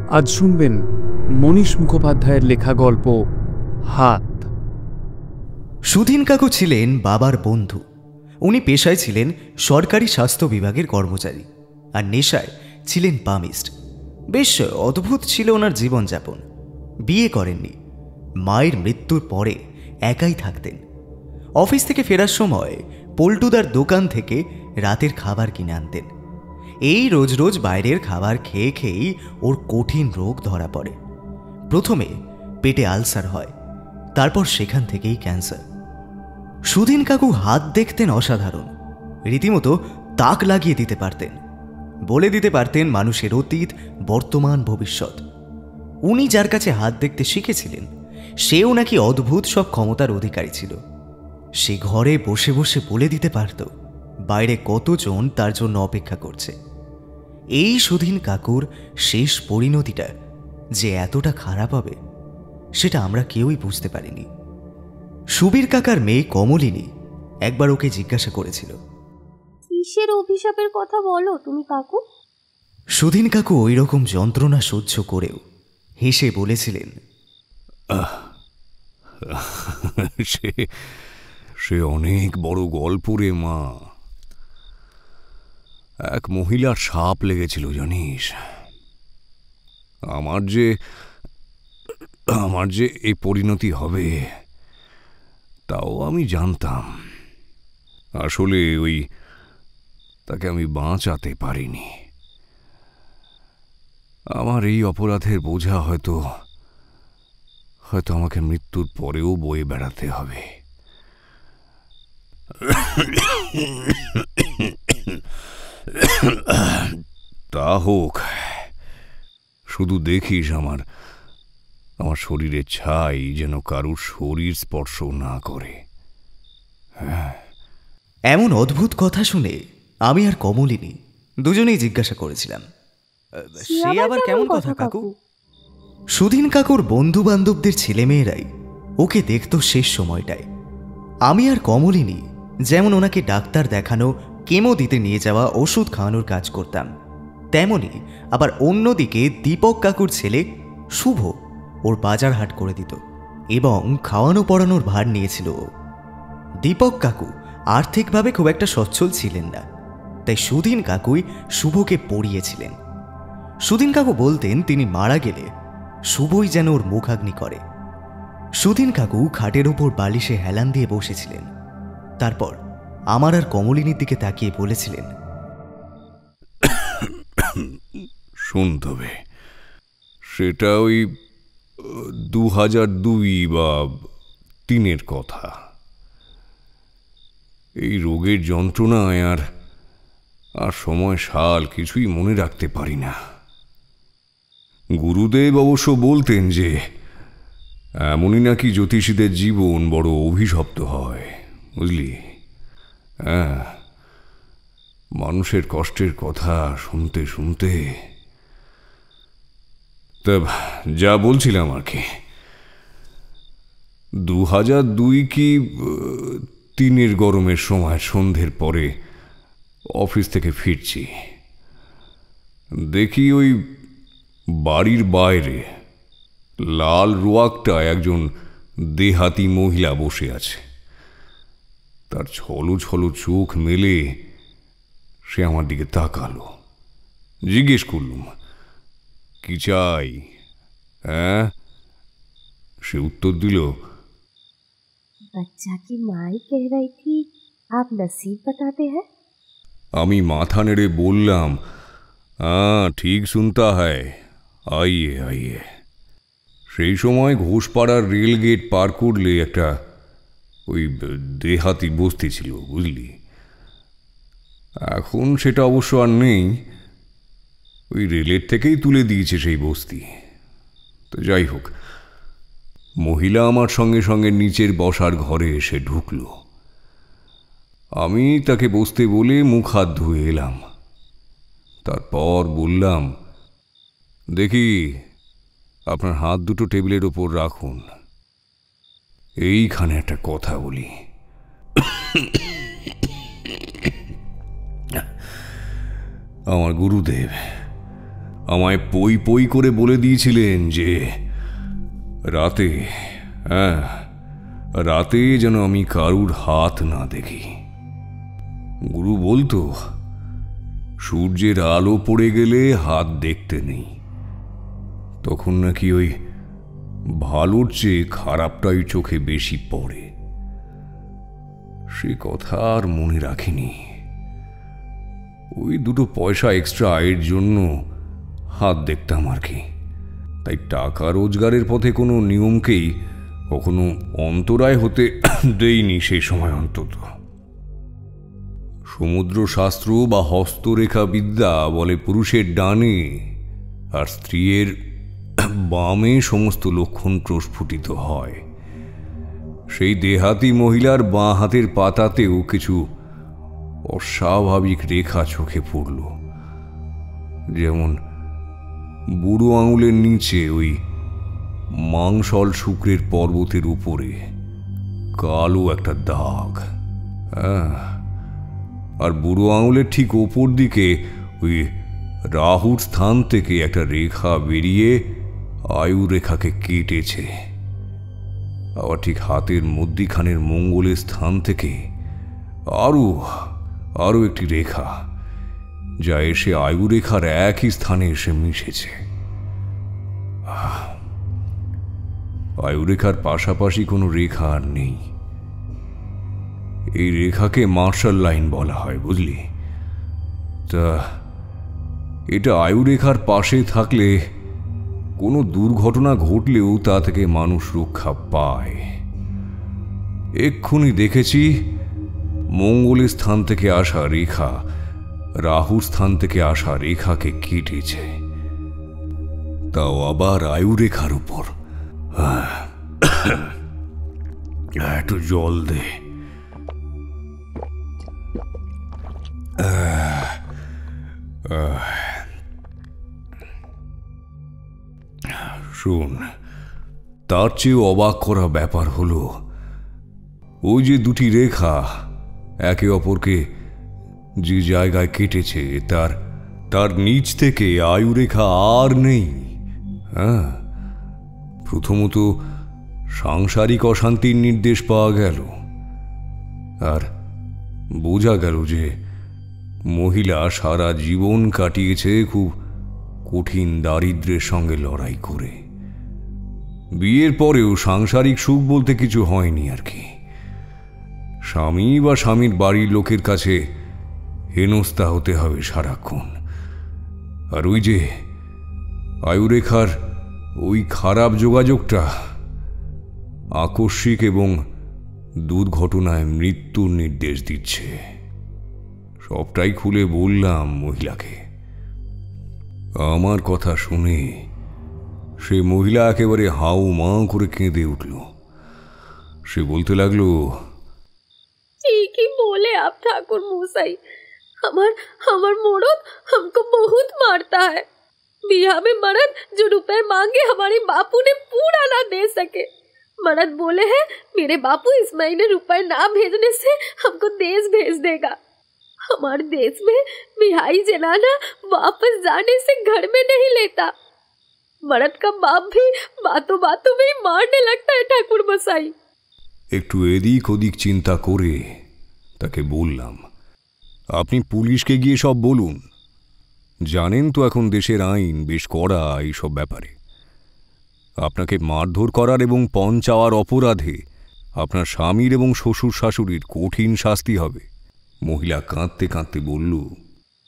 আজ শুনবেন মনীশ মুখোপাধ্যায়ের লেখা গল্প হাত। সুধীন কাকু ছিলেন বাবার বন্ধু। উনি পেশায় ছিলেন সরকারি স্বাস্থ্য বিভাগের কর্মচারী, আর নেশায় ছিলেন পামিস্ট। বেশ অদ্ভুত ছিল ওনার জীবনযাপন। বিয়ে করেননি, মায়ের মৃত্যুর পরে একাই থাকতেন। অফিস থেকে ফেরার সময় পল্টুদার দোকান থেকে রাতের খাবার কিনে আনতেন। এই রোজ রোজ বাইরের খাবার খেয়ে খেয়েই ওর কঠিন রোগ ধরা পড়ে। প্রথমে পেটে আলসার হয়, তারপর সেখান থেকেই ক্যান্সার। সুধীন কাকু হাত দেখতেন অসাধারণ, রীতিমতো তাক লাগিয়ে দিতে পারতেন, বলে দিতে পারতেন মানুষের অতীত, বর্তমান, ভবিষ্যৎ। উনি যার কাছে হাত দেখতে শিখেছিলেন সেও নাকি অদ্ভুত সব ক্ষমতার অধিকারী ছিল। সে ঘরে বসে বসে বলে দিতে পারত বাইরে কতজন তার জন্য অপেক্ষা করছে। এই সুধীন কাকুর শেষ পরিণতিটা যে এতটা খারাপ হবে সেটা আমরা কেউই বুঝতে পারিনি। সুবীর কাকার মেয়ে কমলিনী একবার ওকে জিজ্ঞাসা করেছিল, কিসের অভিশাপের কথা বলো তুমি কাকু? সুধীন কাকু ওই রকম যন্ত্রণা সহ্য করেও হেসে বলেছিলেন, সে অনেক বড় গল্প রে মা। এক মহিলার সাপ লেগেছিল জানিস। আমার যে এই পরিণতি হবে তাও আমি জানতাম। আসলে তাকে আমি বাঁচাতে পারিনি। আমার এই অপরাধের বোঝা হয়তো আমাকে মৃত্যুর পরেও বয়ে বেড়াতে হবে। তা হোক, শুধু দেখিস আমার শরীরের ছাই যেন কারুর শরীর স্পর্শ না করে। এমন অদ্ভুত কথা শুনে আমি আর কমলিনী দুজনেই জিজ্ঞাসা করেছিলাম, সে আবার কেমন কথা কাকু? সুধীন কাকুর বন্ধু বান্ধবদের ছেলেমেয়েরাই ওকে দেখত শেষ সময়টায়। আমি আর কমলিনী যেমন ওনাকে ডাক্তার দেখানো, কেমো দিতে নিয়ে যাওয়া, ওষুধ খাওয়ানোর কাজ করতাম, তেমনি আবার অন্যদিকে দীপক কাকুর ছেলে শুভ ওর বাজার হাট করে দিত এবং খাওয়ানো পড়ানোর ভার নিয়েছিল ও। দীপক কাকু আর্থিকভাবে খুব একটা সচ্ছল ছিলেন না, তাই সুধীন কাকুই শুভকে পড়িয়েছিলেন। সুধীন কাকু বলতেন তিনি মারা গেলে শুভই যেন ওর মুখাগ্নি করে। সুধীন কাকু খাটের ওপর বালিশে হেলান দিয়ে বসেছিলেন, তারপর আমার আর কমলিনীর দিকে তাকিয়ে বলেছিলেন, শুন তবে, সেটা 2002 বা 2003 কথা। এই রোগের যন্ত্রণায় আর সময় সাল কিছুই মনে রাখতে পারি না। গুরুদেব অবশ্য বলতেন যে এমনই নাকি জ্যোতিষীদের জীবন বড় অভিশপ্ত হয়, বুঝলি। মানুষের কষ্টের কথা শুনতে শুনতে তা যা বলছিলাম আর কি, 2002 কি 2003 গরমের সময় সন্ধ্যের পরে অফিস থেকে ফিরছি, দেখি ওই বাড়ির বাইরে লাল রোয়াকটা একজন দেহাতি মহিলা বসে আছে। তার ছলো ছলো চোখ মেলে সে আমার দিকে তাকালো। জিজ্ঞেস করলুম, কি চাই? সে উত্তর দিল, बच्चा की माँ कह रही थी आप नसीब बताते हैं। আমি মাথা নেড়ে বললাম, ঠিক শুনতা হ্যায়, আইয়ে আইয়ে। সেই সময় ঘোষপাড়ার রেলগেট পার করলে একটা ওই দেহাতি বস্তি ছিল, বুঝলি। এখন সেটা অবশ্য আর নেই, ওই রেলের থেকেই তুলে দিয়েছে সেই বস্তি। তো যাই হোক, মহিলা আমার সঙ্গে সঙ্গে নিচের বসার ঘরে এসে ঢুকল। আমি তাকে বসতে বলে মুখ হাত ধুয়ে এলাম। তারপর বললাম, দেখি আপনার হাত দুটো টেবিলের ওপর রাখুন, এইখানে একটা কথা বলি। আমার গুরুদেব আমায় পই পই করে বলে দিয়েছিলেন যে রাতে, রাতে যেন আমি কারুর হাত না দেখি। গুরু বলতো সূর্যের আলো পড়ে গেলে হাত দেখতে নেই, তখন নাকি ওই ভালোর চেয়ে খারাপটাই চোখে বেশি পড়ে। সে কথা আর মনে রাখিনি। ওই 2 পয়সা এক্সট্রা আয়ের জন্য হাত দেখতাম আর কি। তাই টাকা রোজগারের পথে কোনো নিয়মকেই কখনো অন্তরায় হতে দেইনি সেই সময় অন্তত। সমুদ্র শাস্ত্র বা হস্তরেখা বিদ্যা বলে পুরুষের ডানে আর স্ত্রীর বামে সমস্ত লক্ষণ প্রস্ফুটিত হয়। সেই দেহাতি মহিলার বাঁ হাতের পাতাতেও কিছু অস্বাভাবিক রেখা চোখে পড়ল, যেমন বুড়ো আঙুলের নিচে ওই মাংসল শুক্রের পর্বতের উপরে কালো একটা দাগ, আর বুড়ো আঙুলের ঠিক ওপর দিকে ওই রাহুর স্থান থেকে একটা রেখা বেরিয়ে আয়ু রেখাকে কেটেছে। আবার ঠিক হাতের মধ্যিখানের মঙ্গলের স্থান থেকে আরো একটি রেখা, যা এসে আয়ু রেখার একই স্থানে এসে মিশেছে। আয়ু রেখার পাশাপাশি কোনো রেখা আর নেই। এই রেখাকে মার্শাল লাইন বলা হয়, বুঝলি? তা এটা আয়ু রেখার পাশে থাকলে কোনো দুর্ঘটনা ঘটলেও তা থেকে মানুষ রক্ষা পায়। এক্ষুনি দেখেছি মঙ্গলের স্থান থেকে আসা রেখা রাহুর স্থান থেকে আসা রেখাকে কেটেছে, তাও আবার আয়ু রেখার উপর। একটু জল দে। শোন, তার চেয়েও অবাক করা ব্যাপার হলো ওই যে 2টি রেখা একে অপরকে যে জায়গায় কেটেছে তার নিচ থেকে আয়ু রেখা আর নেই। প্রথমত সাংসারিক অশান্তির নির্দেশ পাওয়া গেল, আর বোঝা গেল যে মহিলা সারা জীবন কাটিয়েছে খুব কঠিন দারিদ্র্যের সঙ্গে লড়াই করে। বিয়ের পরেও সাংসারিক সুখ বলতে কিছু হয়নি আর কি। স্বামী বা স্বামীর বাড়ির লোকের কাছে হেনস্থা হতে হবে সারাক্ষণ। আর ওই যে আয়ুরেখার ওই খারাপ যোগাযোগটা আকস্মিক এবং দুর্ঘটনায় মৃত্যুর নির্দেশ দিচ্ছে। সবটাই খুলে বললাম মহিলাকে। আমার কথা শুনে সে মহিলা একেবারে হাউ মাউ করে কেঁদে উঠল। সে বলতে লাগলো, ठीक ही बोले आप ठाकुर मूसाई, हमार मोड़द हमको बहुत मारता है। बिया में मर्द जो रुपए मांगे हमारे बापू ने पूरा ना दे सके। मर्द बोले हैं मेरे बापू इस महीने रुपए ना भेजने से हमको देश भेज देगा। हमारे देश में बिहाई जनाना वापस जाने से घर में नहीं लेता। मर्द का बाप भी बातों बातों में ही मारने लगता है ठाकुर मसाई। একটু এদিক ওদিক চিন্তা করে তাকে বললাম, আপনি পুলিশকে গিয়ে সব বলুন। জানেন তো এখন দেশের আইন বেশ কড়া এইসব ব্যাপারে। আপনাকে মারধর করার এবং পণ চাওয়ার অপরাধে আপনার স্বামীর এবং শ্বশুর শাশুড়ির কঠিন শাস্তি হবে। মহিলা কাঁদতে কাঁদতে বলল,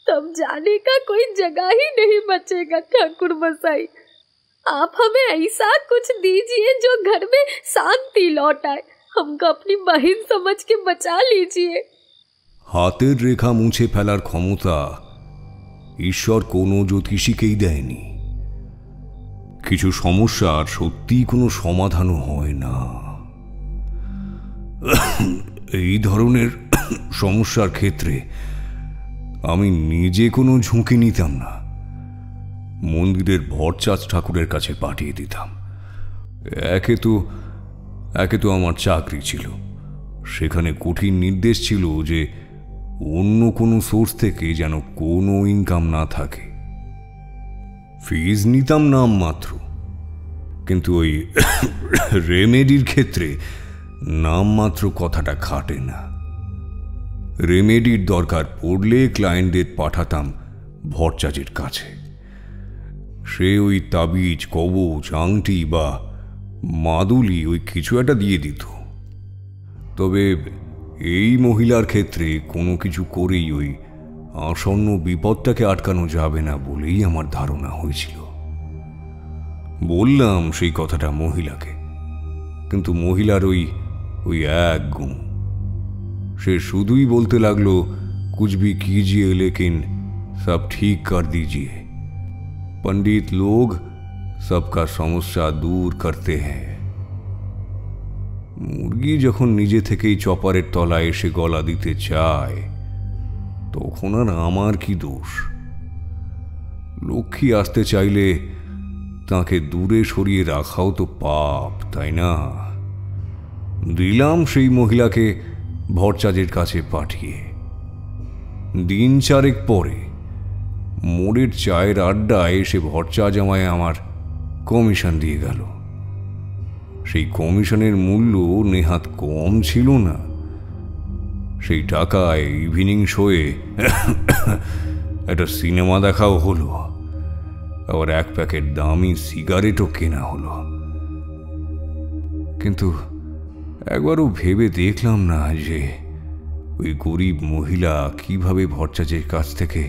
तब जाने का कोई जगह ही नहीं बचेगा ठाकुर मसाई। आप हमें ऐसा कुछ दीजिए जो घर में शांति लौट आए। हमको अपनी बहन समझ के बचा लीजिए। হাতের রেখা মুছে ফেলার ক্ষমতা ঈশ্বর কোনো জ্যোতিষীকেই দেয়নি। কিছু সমস্যার সত্যি কোনো সমাধানও হয় না। এই ধরনের সমস্যার ক্ষেত্রে আমি নিজে কোনো ঝুঁকি নিতাম না। মন্দিরের ভরচাঁদ ঠাকুরের কাছে পাঠিয়ে দিতাম। একে তো আমার চাকরি ছিল, সেখানে কঠিন নির্দেশ ছিল যে অন্য কোনো সোর্স থেকে যেন কোনো ইনকাম না থাকে। ফিজ নিতাম নাম মাত্র, কিন্তু ওই রেমেডির ক্ষেত্রে নামমাত্র কথাটা খাটে না। রেমেডির দরকার পড়লে ক্লায়েন্টদের পাঠাতাম ভট্টাচার্যের কাছে। সে ওই তাবিজ, কবচ, আংটি বা মাদুলি ওই কিছু একটা দিয়ে দিত। তবে এই মহিলার ক্ষেত্রে কোনো কিছু করেই ওই আসন্ন বিপদটাকে আটকানো যাবে না বলেই আমার ধারণা হয়েছিল। বললাম সেই কথাটা মহিলাকে, কিন্তু মহিলার ওই এক গুণ। সে শুধুই বলতে লাগলো, कुछ भी कीजिए लेकिन सब ठीक कर दीजिए, पंडित लोग सबका समस्या दूर करते हैं। মুরগি যখন নিজে থেকেই চপারের তলায় এসে গলা দিতে চায়, তখন আর আমার কি দোষ? লক্ষ্মী আসতে চাইলে তাকে দূরে সরিয়ে রাখাও তো পাপ, তাই না? দিলাম সেই মহিলাকে ভট্টাচার্যের কাছে পাঠিয়ে। দিন চারেক পরে মোড়ের চায়ের আড্ডায় এসে ভট্টাচার্য আমায় আমার কমিশন দিয়ে গেল। সেই কমিশনের মূল্য নেহাত কম ছিল না। সেই টাকায় ইভিনিং শোয়ে একটা সিনেমা দেখাও হলো, আবার এক প্যাকেট দামি সিগারেটও কেনা হলো। কিন্তু একবারও ভেবে দেখলাম না যে ওই গরিব মহিলা কিভাবে ভট্টাচার্যের কাছ থেকে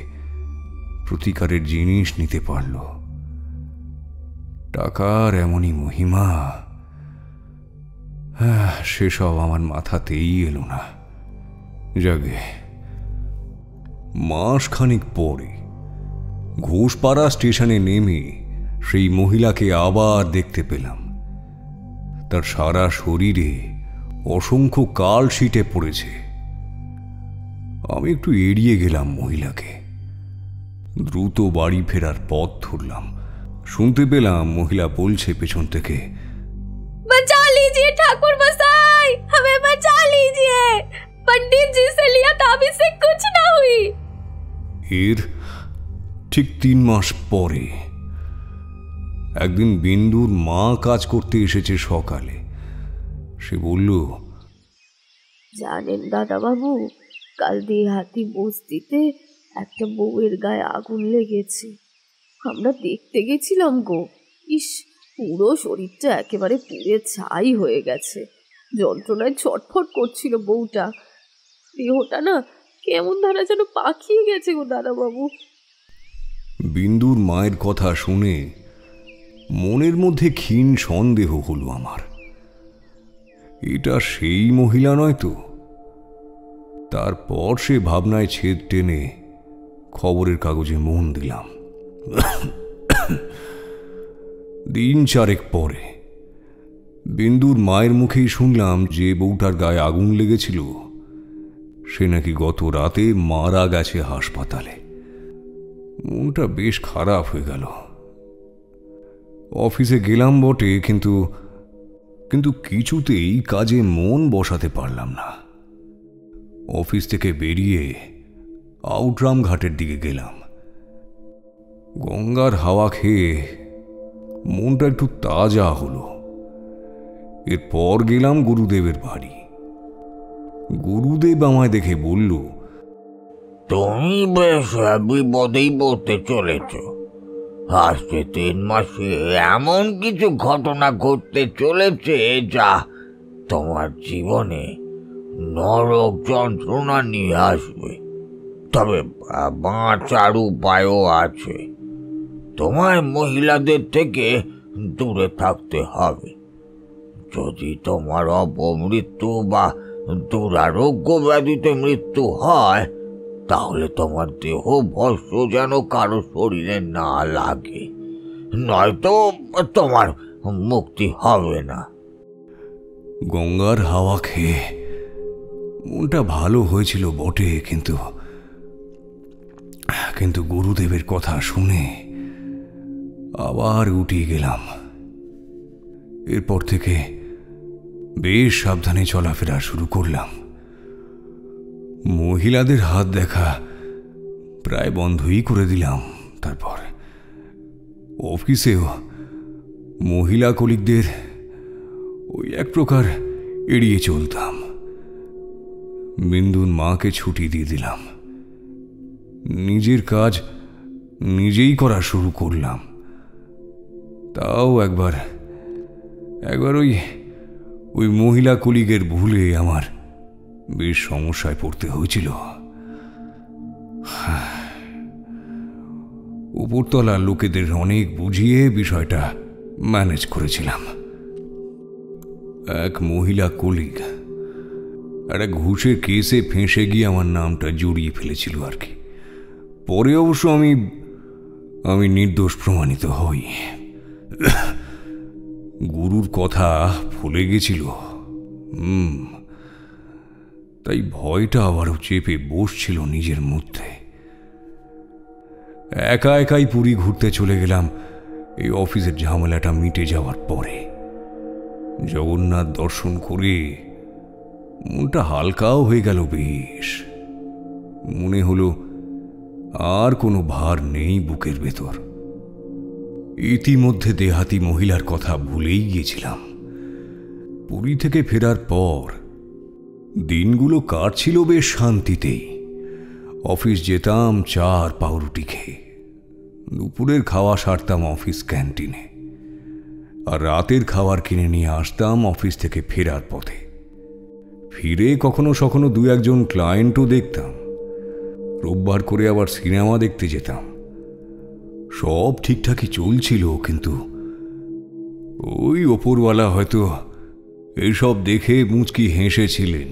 প্রতিকারের জিনিস নিতে পারল। টাকার এমনই মহিমা, সেসব আমার মাথাতেই এলো না। যাগে, মাসখানিক পরে ঘোষপাড়া স্টেশনে নেমে সেই মহিলাকে আবার দেখতে পেলাম। তার সারা শরীরে অসংখ্য কাল ছিটে পড়েছে। আমি একটু এড়িয়ে গেলাম মহিলাকে। দ্রুত বাড়ি ফেরার পথ ধরলাম। শুনতে পেলাম মহিলা বলছে পেছন থেকে, बचा लीजिए ठाकुर मसाई, हमें बचा लीजिए, पंडित जी से लिया ताबीज से कुछ ना हुई। এর ঠিক 3 মাস পরে একদিন বিন্দুর মা কাজ করতে এসেছে সকালে। সে বলল, জানেন দাদা বাবু, কাল দেহাতি বস্তিতে একটা বউয়ের গায়ে আগুন লেগেছে। আমরা দেখতে গেছিলাম গো। ইস, পুরো শরীরটা একেবারে পুড়ে ছাই হয়ে গেছে। যন্ত্রণায় ছটফট করছিল বউটা। দেহটা না কেমন ধারা যেন পাকিয়ে গেছে গো দাদা বাবু। বিন্দুর মায়ের কথা শুনে মনের মধ্যে ক্ষীণ সন্দেহ হলো আমার। এটা সেই মহিলা নয় তো? তারপর সে ভাবনায় ছেদ টেনে খবরের কাগজে মন দিলাম। দিন চারেক পরে বিন্দুর মায়ের মুখেই শুনলাম যে বউটার গায়ে আগুন লেগেছিল সে নাকি গত রাতে মারা গেছে হাসপাতালে। মনটা বেশ খারাপ হয়ে গেল। অফিসে গেলাম বটে, কিন্তু কিছুতেই কাজে মন বসাতে পারলাম না। অফিস থেকে বেরিয়ে আউটরাম ঘাটের দিকে গেলাম। গঙ্গার হাওয়া খেয়ে মনটা একটু তাজা হলো। এরপর গেলাম গুরুদেবের বাড়ি। গুরুদেব আমায় দেখে বলল, তুমি বেশ বিপদেই পড়তে চলেছ। আসছে 3 মাসে এমন কিছু ঘটনা ঘটতে চলেছে যা তোমার জীবনে নরক যন্ত্রণা নিয়ে আসবে। তবে বাঁচার উপায়ও আছে। তোমায় মহিলাদের থেকে দূরে থাকতে হবে। যদি তোমার অপমৃত্যু বা দুরারোগ্য ব্যাধিতে মৃত্যু হয়, তাহলে তোমার দেহ ভস্ম যেন কারো শরীরে না লাগে, নয়তো তোমার মুক্তি হবে না। গঙ্গার হাওয়া খেয়ে মনটা ভালো হয়েছিল বটে, কিন্তু গুরুদেবের কথা শুনে আবার উঠে গেলাম। এরপর থেকে বেশ সাবধানে চলাফেরা শুরু করলাম। মহিলাদের হাত দেখা প্রায় বন্ধই করে দিলাম। তারপর অফিসেও মহিলা কলিগদের ওই এক প্রকার এড়িয়ে চলতাম। বিন্দুর মাকে ছুটি দিয়ে দিলাম, নিজের কাজ নিজেই করা শুরু করলাম। তাও একবার ওই মহিলা কলিগের ভুলে আমার বেশ সমস্যায় পড়তে হয়েছিল। উপরতলার লোকেদের অনেক বুঝিয়ে বিষয়টা ম্যানেজ করেছিলাম। এক মহিলা কলিগ একটা ঘুষের কেসে ফেঁসে গিয়ে আমার নামটা জড়িয়ে ফেলেছিল আর কি। পরে অবশ্য আমি নির্দোষ প্রমাণিত হই। গুরুর কথা ভুলে গেছিল, তাই ভয়টা আবারও চেপে বসছিল নিজের মধ্যে। একা একাই পুরী ঘুরতে চলে গেলাম এই অফিসের ঝামেলাটা মিটে যাওয়ার পরে। জগন্নাথ দর্শন করে মনটা হালকাও হয়ে গেল বেশ। মনে হলো আর কোনো ভার নেই বুকের ভেতর। ইতিমধ্যে দেহাতি মহিলার কথা ভুলেই গিয়েছিলাম। পুরী থেকে ফেরার পর দিনগুলো কাটছিল বেশ শান্তিতেই। অফিস যেতাম চা আর পাউরুটি খেয়ে, দুপুরের খাওয়া সারতাম অফিস ক্যান্টিনে, আর রাতের খাবার কিনে নিয়ে আসতাম অফিস থেকে ফেরার পথে। ফিরে কখনো সখনো দু একজন ক্লায়েন্টও দেখতাম। রোববার করে আবার সিনেমা দেখতে যেতাম। সব ঠিকঠাকই চলছিল, কিন্তু ওই ওপরওয়ালা হয়তো এইসব দেখে মুচকি হেসেছিলেন।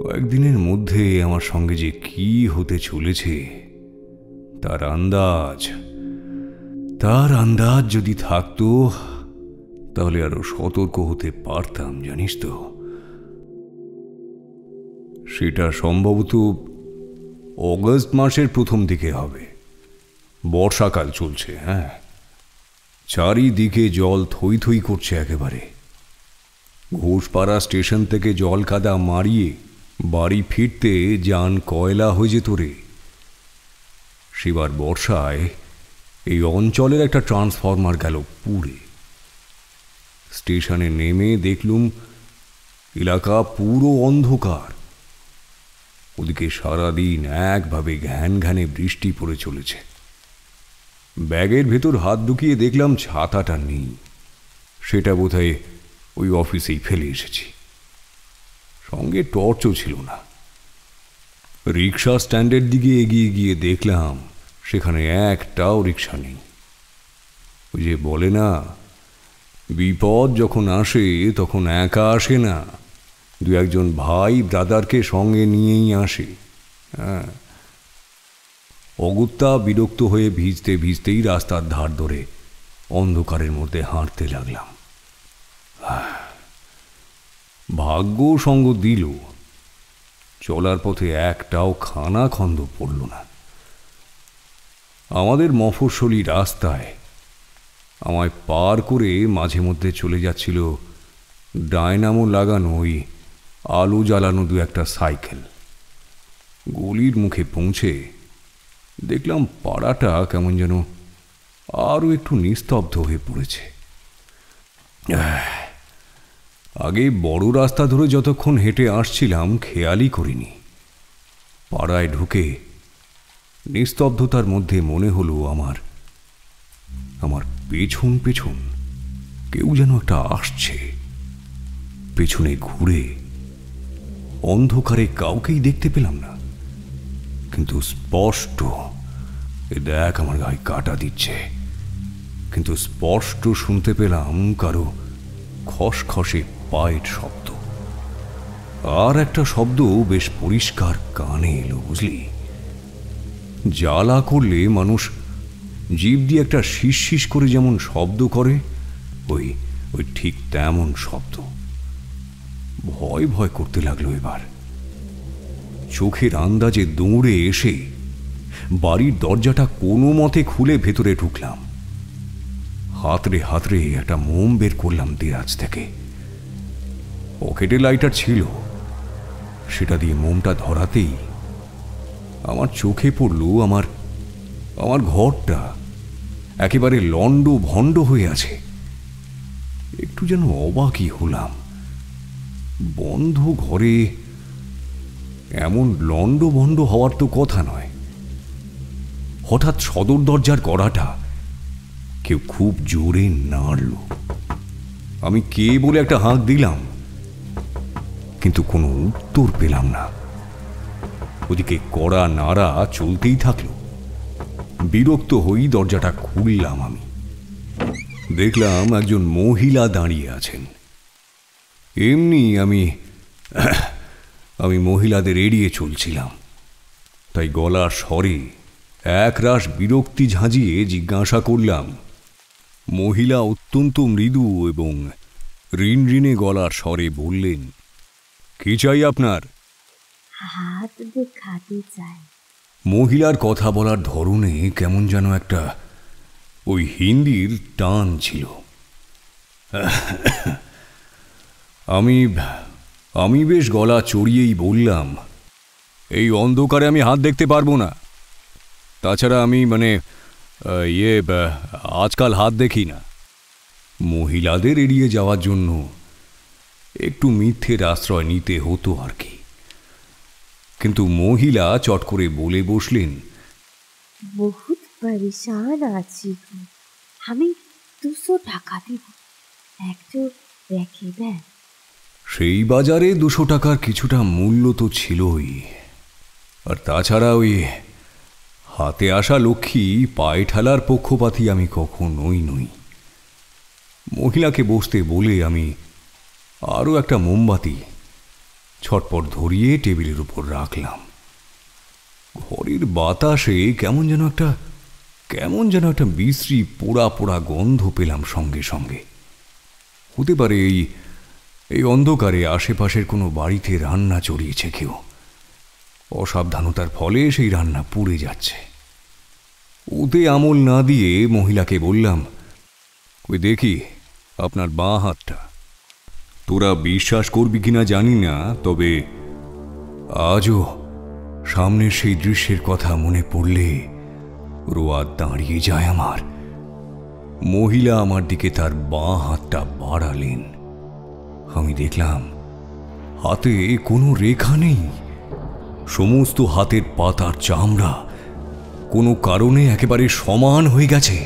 কয়েকদিনের মধ্যে আমার সঙ্গে যে কি হতে চলেছে তার আন্দাজ যদি থাকতো তাহলে আরো সতর্ক হতে পারতাম, জানিস তো। সেটা সম্ভবত অগস্ট মাসের প্রথম দিকে হবে। বর্ষাকাল চলছে। চারিদিকে জল থই থই করছে একেবারে। ঘোষপাড়া স্টেশন থেকে জল কাদা মারিয়ে বাড়ি ফিরতে যান কয়লা হয়ে যেত রে। সেবার বর্ষায় এই অঞ্চলের একটা ট্রান্সফরমার গেল পুড়ে। স্টেশনে নেমে দেখলুম এলাকা পুরো অন্ধকার। ওদিকে সারাদিন একভাবে ঘ্যান ঘ্যানে বৃষ্টি পড়ে চলেছে। ব্যাগের ভেতর হাত ঢুকিয়ে দেখলাম ছাতাটা নেই। সেটা বোধহয় ওই অফিসেই ফেলে এসেছি। সঙ্গে টর্চও ছিল না। রিক্সা স্ট্যান্ডের দিকে এগিয়ে গিয়ে দেখলাম সেখানে একটাও রিক্সা নেই। ওই যে বলে না, বিপদ যখন আসে তখন একা আসে না, দু একজন ভাই ব্রাদারকে সঙ্গে নিয়েই আসে। অগত্যা বিরক্ত হয়ে ভিজতে ভিজতেই রাস্তার ধার ধরে অন্ধকারের মধ্যে হাঁটতে লাগলাম। ভাগ্য সঙ্গ দিল, চলার পথে একটাও খানাখন্দ পড়ল না। আমাদের মফস্বলী রাস্তায় আমায় পার করে মাঝে মধ্যে চলে যাচ্ছিল ডায়নামো লাগানো ওই আলো জ্বালানো দু একটা সাইকেল। গলির মুখে পৌঁছে দেখলাম পাড়াটা কেমন যেন আরও একটু নিস্তব্ধ হয়ে পড়েছে। আগে বড় রাস্তা ধরে যতক্ষণ হেঁটে আসছিলাম খেয়ালই করিনি। পাড়ায় ঢুকে নিস্তব্ধতার মধ্যে মনে হলো আমার পেছন পেছন কেউ যেন একটা আসছে। পেছনে ঘুরে অন্ধকারে কাউকেই দেখতে পেলাম না, কিন্তু স্পষ্ট দেখ আমার গায়ে কাটা দিচ্ছে। কিন্তু স্পষ্ট শুনতে পেলাম কারো খসখসে পায়ের শব্দ। আর একটা শব্দ বেশ পরিষ্কার কানে এলো, বুঝলি। জ্বালা করলে মানুষ জিভ দিয়ে একটা শিস করে যেমন শব্দ করে, ওই ঠিক তেমন শব্দ। ভয় ভয় করতে লাগলো এবার। চোখের আন্দাজে দৌড়ে এসে বাড়ির দরজাটা কোনো মতে খুলে ভেতরে ঢুকলাম। হাতড়ে একটা মোম বের করলাম দেরাজ থেকে। পকেটে লাইটার ছিল, সেটা দিয়ে মোমটা ধরাতেই আমার চোখে পড়ল আমার ঘরটা। একেবারে লন্ড ভণ্ড হয়ে আছে। একটু যেন অবাকই হলাম, বন্ধ ঘরে এমন লন্ড ভণ্ড হওয়ার তো কথা নয়। হঠাৎ সদর দরজার কড়াটা কেউ খুব জোরে নাড়ল। আমি কে বলে একটা হাঁক দিলাম, কিন্তু কোনো উত্তর পেলাম না। ওদিকে কড়া নাড়া চলতেই থাকলো। বিরক্ত হই দরজাটা খুললাম। আমি দেখলাম একজন মহিলা দাঁড়িয়ে আছেন। এমনি আমি মহিলাদের এড়িয়ে চলছিলাম, তাই গলার স্বরে একরাশ বিরক্তি ঝাঁঝিয়ে জিজ্ঞাসা করলাম। মহিলা অত্যন্ত মৃদু এবং ঋণঋণে গলার স্বরে বললেন, কি চাই আপনার? হাত দেখাতে চাই। মহিলার কথা বলার ধরনে কেমন যেন একটা ওই হিন্দির টান ছিল। আমি বেশ গলা চড়িয়েই বললাম, এই অন্ধকারে আমি হাত দেখতে পারবো না। তাছাড়া আমি আজকাল হাত দেখি না। মহিলাদের এড়িয়ে যাওয়ার জন্য একটু মিথ্যের আশ্রয় নিতে হতো আর কি। কিন্তু মহিলা চট করে বলে বসলেন, বহুত পরেশান আছি, আমি 200 টাকা দেব, একটু রেখে দেন। সেই বাজারে 200 টাকার কিছুটা মূল্য তো ছিলই, আর তাছাড়া ওই হাতে আসা লক্ষ্মী পায়ে ঠেলার পক্ষপাতী আমি কখনোই নই। মহিলাকে বসতে বলে আমি আরও একটা মোমবাতি ছটপট ধরিয়ে টেবিলের উপর রাখলাম। ঘরের বাতাসে কেমন যেন একটা বিশ্রী পোড়া পোড়া গন্ধ পেলাম সঙ্গে সঙ্গে। হতে পারে এই অন্ধকারে আশেপাশের কোনো বাড়িতে রান্না চড়িয়েছে কেউ। অসাবধানতার ফলে সেই রান্না পুড়ে যাচ্ছে। ওতে আমল না দিয়ে মহিলাকে বললাম, ওই দেখি আপনার বাঁ হাতটা। তোরা বিশ্বাস করবি কিনা জানি না, তবে আজও সামনের সেই দৃশ্যের কথা মনে পড়লে রোয়া দাঁড়িয়ে যায় আমার। মহিলা আমার দিকে তার বাঁ হাতটা বাড়ালেন। আমি দেখলাম হাতে কোনো রেখা নেই। সমস্ত হাতের পাতার চামড়া কোনো কারণে একেবারে সমান হয়ে গেছে।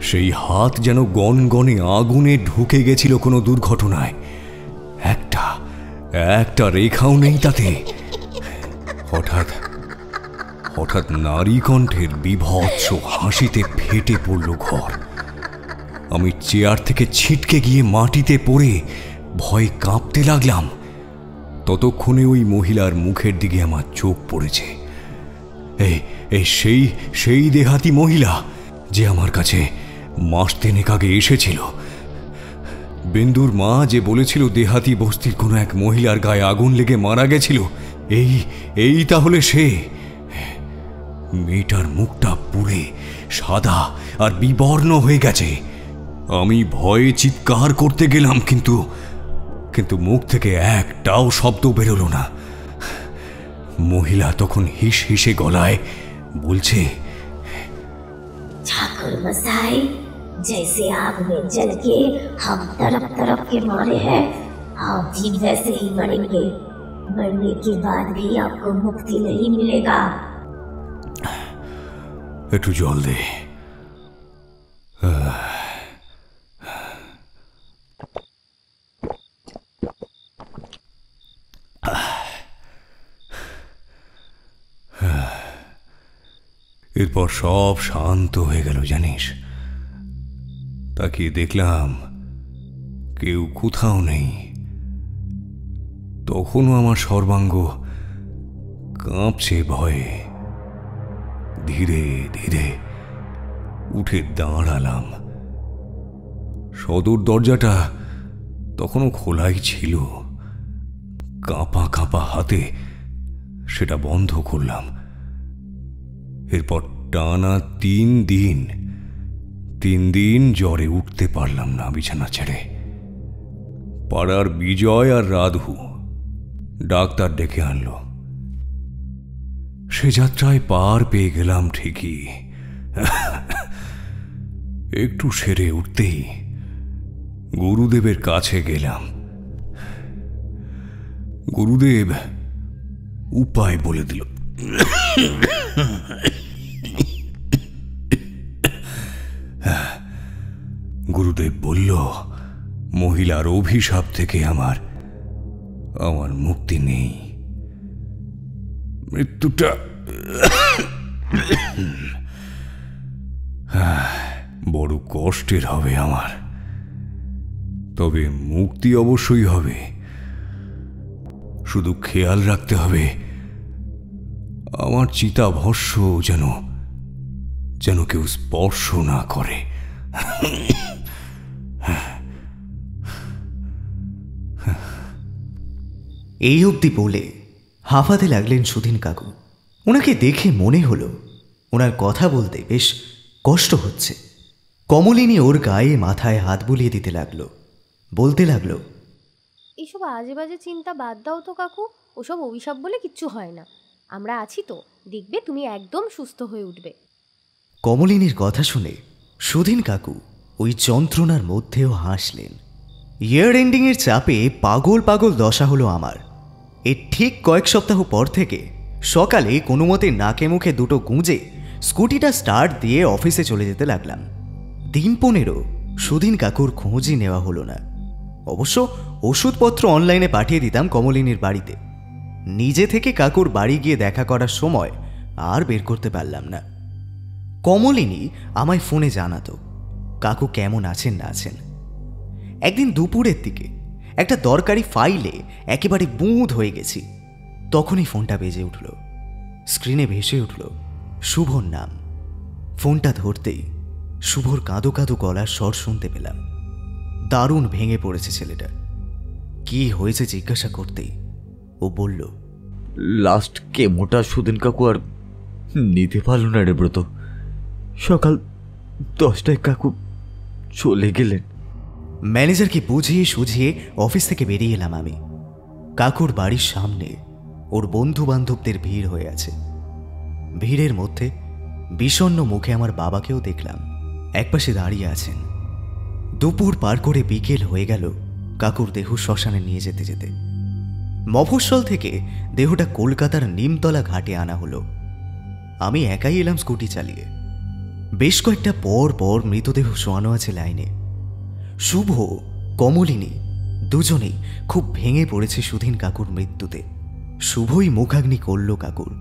সেই হাত যেন গনগনে আগুনে ঢুকে গেছিল কোনো দুর্ঘটনায়। একটা রেখাও নেই তাতে। হঠাৎ নারী কণ্ঠের বিভৎস হাসিতে ফেটে পড়ল ঘর। আমি চেয়ার থেকে ছিটকে গিয়ে মাটিতে পড়ে ভয়ে কাঁপতে লাগলাম। ততক্ষণে ওই মহিলার মুখের দিকে আমার চোখ পড়েছে। সেই দেহাতি মহিলা যে আমার কাছে মাস 3 আগে এসেছিল। বিন্দুর মা যে বলেছিল দেহাতি বস্তির কোনো এক মহিলার গায়ে আগুন লেগে মারা গেছিল, এই তাহলে সে। মেয়েটার মুখটা পুড়ে সাদা আর বিবর্ণ হয়ে গেছে। আমি ভয়ে চিৎকার করতে গেলাম, কিন্তু মুখ থেকে একটাও শব্দ বেরোলো না। মহিলা তখন হিস হিসে গলায় বলছে, ठाकुर मसाई, जैसे आग में जल के हम तड़प तड़प के मारे हैं, आप भी वैसे ही मरेंगे। मरने के बाद भी आपको मुक्ति नहीं मिलेगा। একটু জল দে। এরপর সব শান্ত হয়ে গেল জানিস। তাকিয়ে দেখলাম কেউ কোথাও নেই। তখনও আমার সর্বাঙ্গ কাঁপছে ভয়ে। ধীরে ধীরে উঠে দাঁড়ালাম। সদর দরজাটা তখনও খোলাই ছিল। কাঁপা কাঁপা হাতে সেটা বন্ধ করলাম। এরপর টানা 3 দিন জ্বরে উঠতে পারলাম না বিছানা ছেড়ে। পাড়ার বিজয় আর রাধু ডাক্তার ডেকে আনলো। সে যাত্রায় পার পেয়ে গেলাম ঠিকই, একটু সেরে উঠতেই গুরুদেবের কাছে গেলাম। গুরুদেব উপায় বলে দিল। গুরুদেব বলল, মহিলার অভিশাপ থেকে আমার মুক্তি নেই। মৃত্যুটা বড় কষ্টের হবে আমার, তবে মুক্তি অবশ্যই হবে। শুধু খেয়াল রাখতে হবে আমার চিতাভস্ম যেন কেউ স্পর্শ না করে। এই অবধি বলে হাঁফাতে লাগলেন সুধীন কাকু। ওনাকে দেখে মনে হলো ওনার কথা বলতে বেশ কষ্ট হচ্ছে। কমলিনী ওর গায়ে মাথায় হাত বুলিয়ে দিতে লাগলো, বলতে লাগলো, এইসব আজে বাজে চিন্তা বাদ দাও তো কাকু, ওসব অভিশাপ বলে কিচ্ছু হয় না। আমরা আছি তো, দেখবে তুমি একদম সুস্থ হয়ে উঠবে। কমলিনীর কথা শুনে সুধীন কাকু ওই যন্ত্রণার মধ্যেও হাসলেন। ইয়ার এন্ডিংয়ের চাপে পাগল পাগল দশা হলো আমার। এর ঠিক কয়েক সপ্তাহ পর থেকে সকালে কোনো মতে নাকে মুখে দুটো গুঁজে স্কুটিটা স্টার্ট দিয়ে অফিসে চলে যেতে লাগলাম। দিন 15 সুধীন কাকুর খোঁজই নেওয়া হলো না। অবশ্য ওষুধপত্র অনলাইনে পাঠিয়ে দিতাম কমলিনীর বাড়িতে। নিজে থেকে কাকুর বাড়ি গিয়ে দেখা করার সময় আর বের করতে পারলাম না। কমলিনী আমায় ফোনে জানাতো কাকু কেমন আছেন না আছেন। একদিন দুপুরের দিকে একটা দরকারি ফাইলে একেবারে বুঁদ হয়ে গেছি, তখনই ফোনটা বেজে উঠল। স্ক্রিনে ভেসে উঠল শুভর নাম। ফোনটা ধরতেই শুভর কাঁদো কাঁদো গলার স্বর শুনতে পেলাম। দারুণ ভেঙে পড়েছে ছেলেটা। কি হয়েছে জিজ্ঞাসা করতেই ও বলল, লাস্ট কেমোটা সুদিন কাকু আর নিতে পারল না রে ব্রত। সকাল 10টায় কাকু চলে গেলেন। ম্যানেজারকে বুঝিয়ে সুঝিয়ে অফিস থেকে বেরিয়ে এলাম আমি। কাকুর বাড়ির সামনে ওর বন্ধু বান্ধবদের ভিড় হয়ে আছে। ভিড়ের মধ্যে বিষণ্ণ মুখে আমার বাবাকেও দেখলাম, একপাশে দাঁড়িয়ে আছেন। দুপুর পার করে বিকেল হয়ে গেল কাকুর দেহ শ্মশানে নিয়ে যেতে যেতে। মফস্বল থেকে দেহটা কলকাতার নিমতলা ঘাটে আনা হলো। আমি একাই এলাম স্কুটি চালিয়ে। বেশ কয়েকটা পর পর মৃতদেহ শোয়ানো আছে লাইনে। শুভ, কমলিনী দুজনেই খুব ভেঙে পড়েছে সুধীন কাকুর মৃত্যুতে। শুভই মুখাগ্নি করল কাকুর।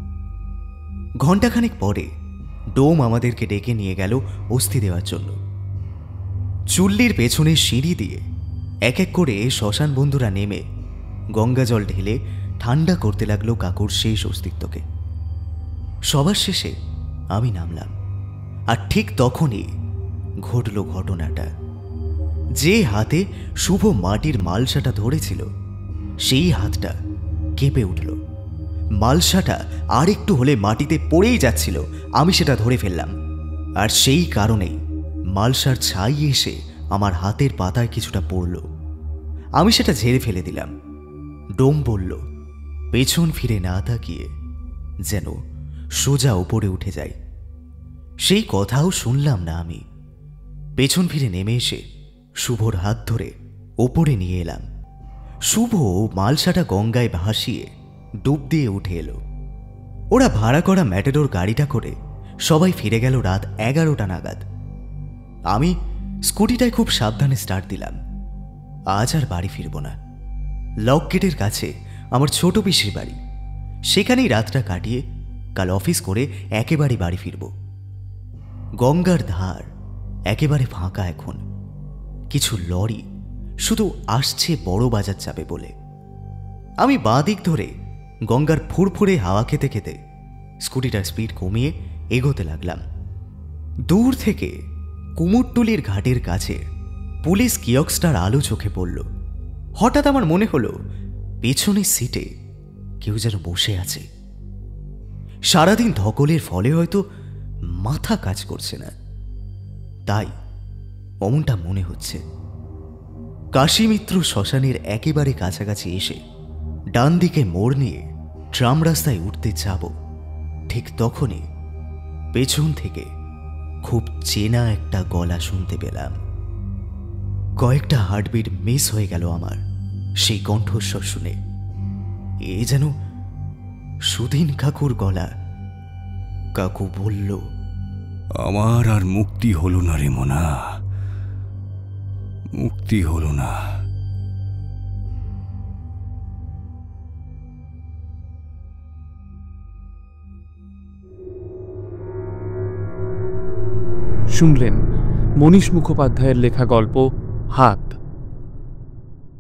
ঘণ্টাখানেক পরে ডোম আমাদেরকে ডেকে নিয়ে গেল অস্থি দেওয়ার জন্য। চুল্লির পেছনে সিঁড়ি দিয়ে এক এক করে শ্মশান বন্ধুরা নেমে গঙ্গা জল ঢেলে ঠান্ডা করতে লাগলো কাকুর শেষ অস্তিত্বকে। সবার শেষে আমি নামলাম, আর ঠিক তখনই ঘটল ঘটনাটা। যে হাতে শুভ মাটির মালসাটা ধরেছিল সেই হাতটা কেঁপে উঠল। মালসাটা আর একটু হলে মাটিতে পড়েই যাচ্ছিল, আমি সেটা ধরে ফেললাম। আর সেই কারণেই মালসার ছাই এসে আমার হাতের পাতায় কিছুটা পড়ল। আমি সেটা ঝেড়ে ফেলে দিলাম। ডোম বলল, পেছন ফিরে না তাকিয়ে যেন সোজা উপরে উঠে যাই। সেই কথাও শুনলাম না আমি। পেছন ফিরে নেমে এসে শুভর হাত ধরে ওপরে নিয়ে এলাম। শুভ মালসাটা গঙ্গায় ভাসিয়ে ডুব দিয়ে উঠে এলো। ওরা ভাড়া করা ম্যাটাডোর গাড়িটা করে সবাই ফিরে গেল রাত 11টা নাগাদ। আমি স্কুটিটায় খুব সাবধানে স্টার্ট দিলাম। আজ আর বাড়ি ফিরব না। লক গেটের কাছে আমার ছোট পিসির বাড়ি, সেখানেই রাতটা কাটিয়ে কাল অফিস করে একেবারে বাড়ি ফিরব। গঙ্গার ধার একেবারে ফাঁকা এখন। কিছু লরি শুধু আসছে বড় বাজার যাবে বলে। আমি বাঁ দিক ধরে গঙ্গার ফুরফুরে হাওয়া খেতে খেতে স্কুটিটার স্পিড কমিয়ে এগোতে লাগলাম। দূর থেকে কুমোরটুলির ঘাটের কাছে পুলিশ কিয়ক্সটার আলো চোখে পড়ল। হঠাৎ আমার মনে হলো পেছনের সিটে কেউ যেন বসে আছে। সারাদিন ধকলের ফলে হয়তো মাথা কাজ করছে না, তাই অমনটা মনে হচ্ছে। কাশীমিত্র শ্মশানের একেবারে কাছাকাছি এসে ডান দিকে মোড় নিয়ে ট্রাম রাস্তায় উঠতে যাব, ঠিক তখনই পেছন থেকে খুব চেনা একটা গলা শুনতে পেলাম। কয়েকটা হার্টবিট মিস হয়ে গেল আমার সেই কণ্ঠস্বর শুনে। এ যেন সুধীন কাকুর গলা। কাকু বলল, আমার আর মুক্তি হলো না রে মোনা, মুক্তি হলো না। শুনলেন মনীষ মুখোপাধ্যায়ের লেখা গল্প হাত।